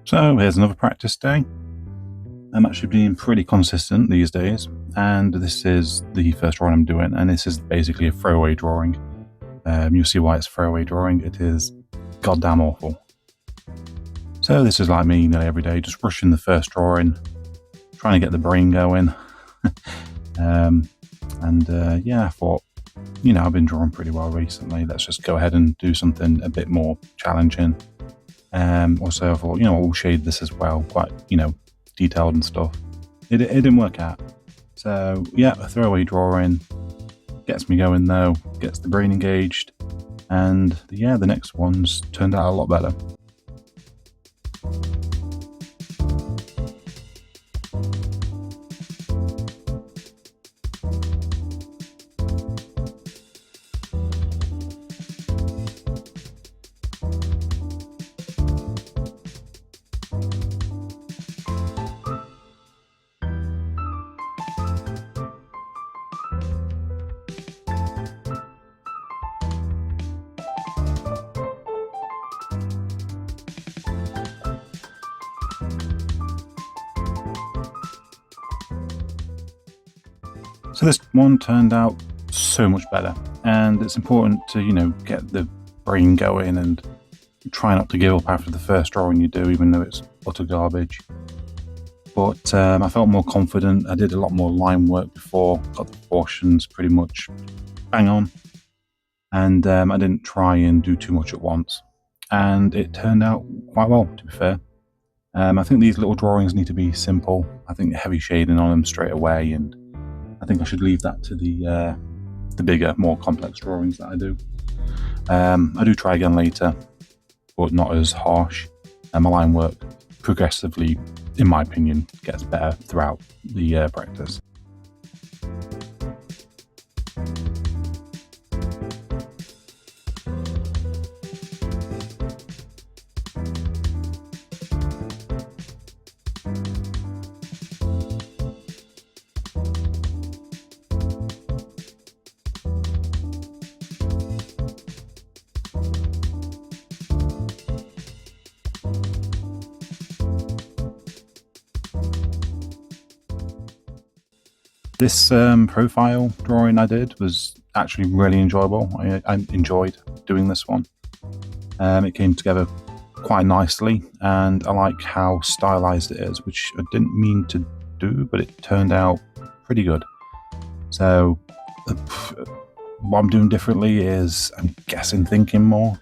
So here's another practice day. I'm actually being pretty consistent these days, and this is the first drawing I'm doing, and this is basically a throwaway drawing. You'll see why it's a throwaway drawing. It is goddamn awful. So this is like me nearly every day, just rushing the first drawing, trying to get the brain going. Yeah, I thought, I've been drawing pretty well recently. Let's just go ahead and do something a bit more challenging. Also, I thought, we'll shade this as well, quite, detailed and stuff. It didn't work out. So, yeah, a throwaway drawing gets me going though, gets the brain engaged, and the next one's turned out a lot better. So this one turned out so much better, and it's important to, get the brain going and try not to give up after the first drawing you do, even though it's utter garbage. But I felt more confident. I did a lot more line work before, got the proportions pretty much bang on, and I didn't try and do too much at once. And it turned out quite well, to be fair. I think these little drawings need to be simple. I think heavy shading on them straight away, and I think I should leave that to the bigger, more complex drawings that I do. I do try again later, but not as harsh. My line work progressively, in my opinion, gets better throughout the practice. This profile drawing I did was actually really enjoyable. I enjoyed doing this one. It came together quite nicely, and I like how stylized it is, which I didn't mean to do, but it turned out pretty good. So what I'm doing differently is, I'm guessing, thinking more,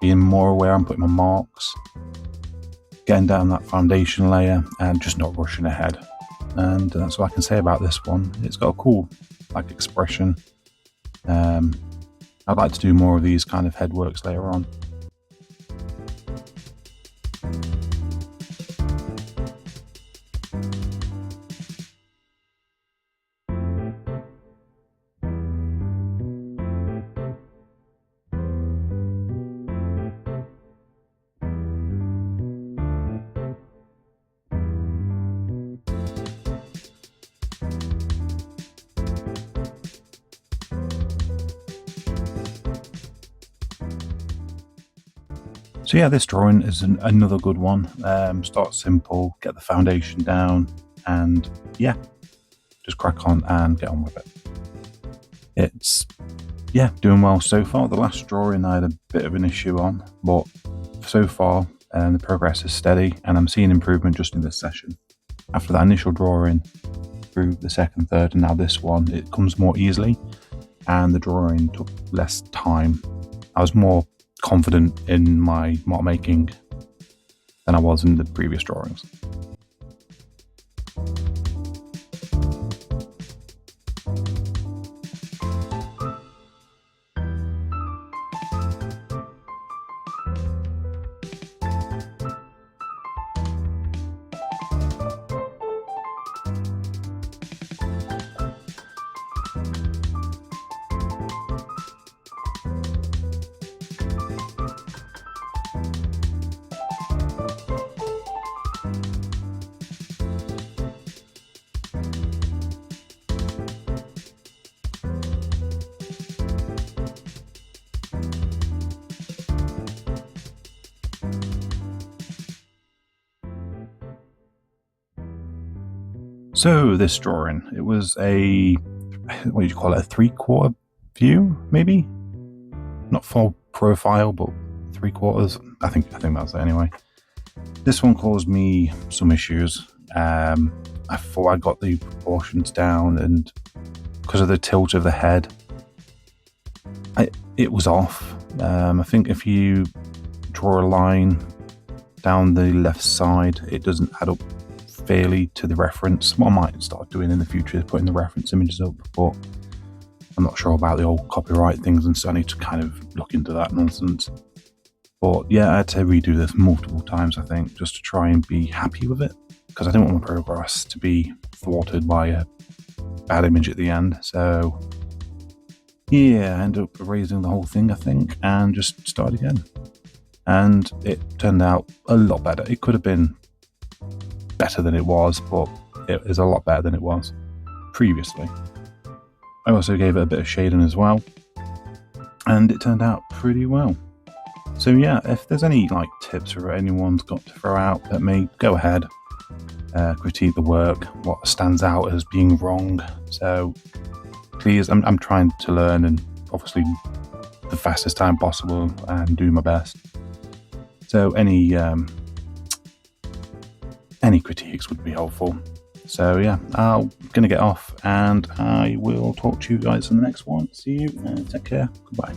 being more aware I'm putting my marks, getting down that foundation layer, and just not rushing ahead. And that's what I can say about this one. It's got a cool expression. I'd like to do more of these kind of head works later on. So yeah, this drawing is another good one. Start simple, get the foundation down, and yeah, just crack on and get on with it. It's, doing well so far. The last drawing I had a bit of an issue on, but so far the progress is steady, and I'm seeing improvement just in this session. After that initial drawing, through the second, third, and now this one, it comes more easily, and the drawing took less time. I was more confident in my mark making than I was in the previous drawings. So this drawing, it was a, what do you call it, a 3/4 view, maybe? Not full profile, but 3/4. I think that's it anyway. This one caused me some issues. I thought I got the proportions down, and because of the tilt of the head, it was off. I think if you draw a line down the left side, it doesn't add up fairly to the reference. What I might start doing in the future is putting the reference images up, but I'm not sure about the old copyright things, and so I need to kind of look into that nonsense. But yeah, I had to redo this multiple times, I think, just to try and be happy with it, because I didn't want my progress to be thwarted by a bad image at the end. So yeah, I ended up erasing the whole thing, I think, and just start again. And it turned out a lot better. It could have been better than it was, but it is a lot better than it was previously. I also gave it a bit of shading as well, and it turned out pretty well. So yeah, if there's any tips or anyone's got to throw out at me, go ahead, critique the work, what stands out as being wrong. So please, I'm trying to learn, and obviously the fastest time possible, and do my best. So any critiques would be helpful. So yeah, I'm gonna get off, and I will talk to you guys in the next one. See you, and take care. Goodbye.